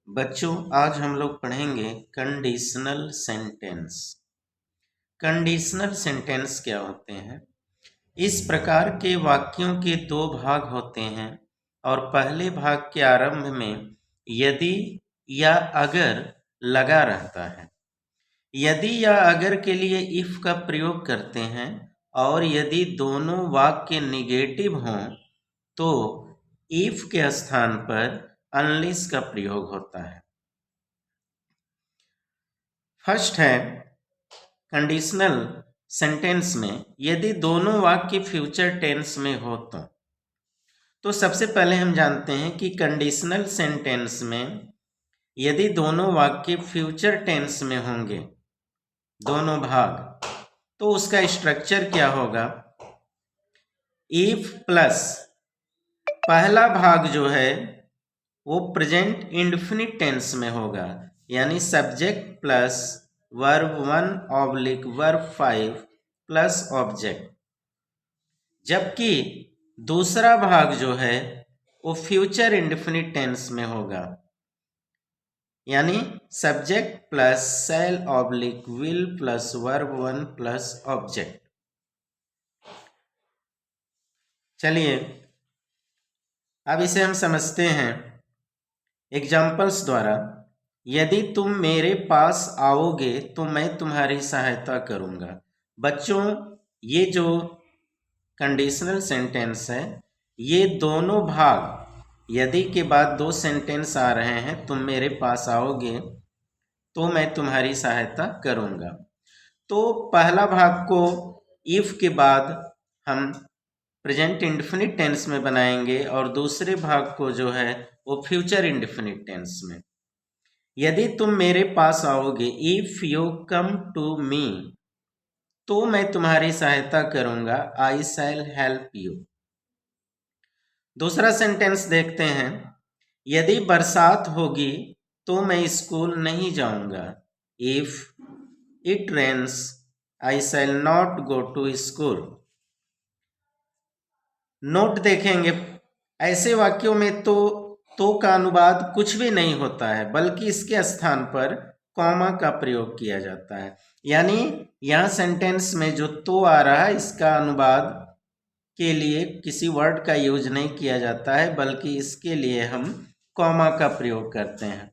बच्चों, आज हम लोग पढ़ेंगे कंडीशनल सेंटेंस। कंडीशनल सेंटेंस क्या होते हैं? इस प्रकार के वाक्यों के दो भाग होते हैं और पहले भाग के आरंभ में यदि या अगर लगा रहता है। यदि या अगर के लिए इफ का प्रयोग करते हैं और यदि दोनों वाक्य निगेटिव हों तो इफ के स्थान पर अनलेस का प्रयोग होता है। फर्स्ट है कंडीशनल सेंटेंस में यदि दोनों वाक्य फ्यूचर टेंस में हो तो सबसे पहले हम जानते हैं कि कंडीशनल सेंटेंस में यदि दोनों वाक्य फ्यूचर टेंस में होंगे, दोनों भाग, तो उसका स्ट्रक्चर क्या होगा? इफ प्लस पहला भाग जो है वो प्रेजेंट इंडेफिनिट टेंस में होगा, यानी subject plus verb 1 / verb 5 plus object, जबकि दूसरा भाग जो है वो फ्यूचर इंडेफिनिट टेंस में होगा, यानी subject plus shall / will plus verb 1 plus object. चलिए अब इसे हम समझते हैं एग्जाम्पल्स द्वारा। यदि तुम मेरे पास आओगे तो मैं तुम्हारी सहायता करूंगा। बच्चों, ये जो कंडीशनल सेंटेंस है, ये दोनों भाग यदि के बाद दो सेंटेंस आ रहे हैं, तुम मेरे पास आओगे तो मैं तुम्हारी सहायता करूंगा, तो पहला भाग को इफ के बाद हम प्रेजेंट इंडेफिनिट टेंस में बनाएंगे और दूसरे भाग को जो है वो फ्यूचर इंडेफिनिट टेंस में। यदि तुम मेरे पास आओगे, if you come to me, तो मैं तुम्हारी सहायता करूंगा, आई शैल हेल्प यू। दूसरा सेंटेंस देखते हैं। यदि बरसात होगी तो मैं स्कूल नहीं जाऊंगा, if it rains I shall not go to school. Note देखेंगे, ऐसे वाक्यों में तो का अनुवाद कुछ भी नहीं होता है, बल्कि इसके स्थान पर कॉमा का प्रयोग किया जाता है। यानी यहाँ सेंटेंस में जो तो आ रहा है, इसका अनुवाद के लिए किसी वर्ड का यूज नहीं किया जाता है, बल्कि इसके लिए हम कॉमा का प्रयोग करते हैं।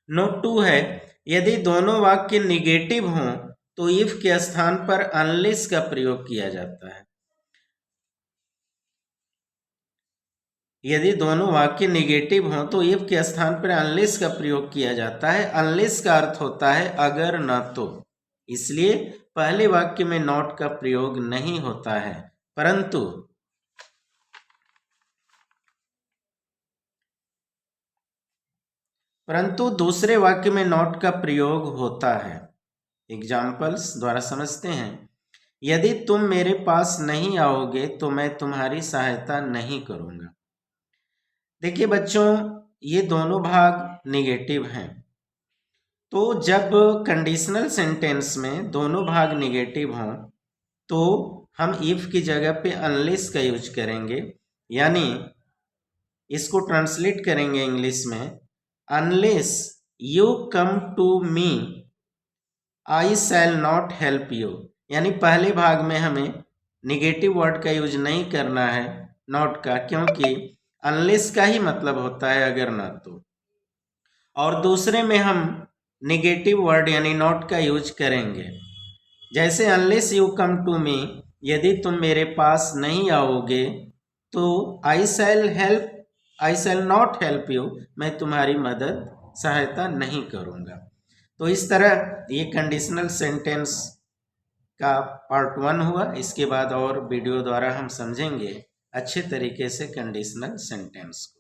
नोट 2 है, यदि दोनों वाक्य निगेटिव हों तो इफ के स्थान पर अनलेस का प्रयोग किया जाता है। यदि दोनों वाक्य निगेटिव हों तो इफ के स्थान पर अनलेस का प्रयोग किया जाता है। अनलेस का अर्थ होता है अगर न तो, इसलिए पहले वाक्य में नॉट का प्रयोग नहीं होता है, परंतु दूसरे वाक्य में नॉट का प्रयोग होता है। एग्जाम्पल्स द्वारा समझते हैं। यदि तुम मेरे पास नहीं आओगे तो मैं तुम्हारी सहायता नहीं करूंगा। देखिए बच्चों, ये दोनों भाग निगेटिव हैं, तो जब कंडीशनल सेंटेंस में दोनों भाग निगेटिव हों तो हम इफ की जगह पे अनलेस का यूज करेंगे, यानी इसको ट्रांसलेट करेंगे इंग्लिश में, unless you come to me I shall not help you. यानी पहले भाग में हमें निगेटिव वर्ड का यूज नहीं करना है, नॉट का, क्योंकि अनलेस का ही मतलब होता है अगर ना तो, और दूसरे में हम निगेटिव वर्ड यानी नॉट का यूज करेंगे। जैसे unless you come to me, यदि तुम मेरे पास नहीं आओगे तो I shall not help you, मैं तुम्हारी मदद सहायता नहीं करूंगा। तो इस तरह ये कंडीशनल सेंटेंस का पार्ट 1 हुआ। इसके बाद और वीडियो द्वारा हम समझेंगे अच्छे तरीके से कंडीशनल सेंटेंस को।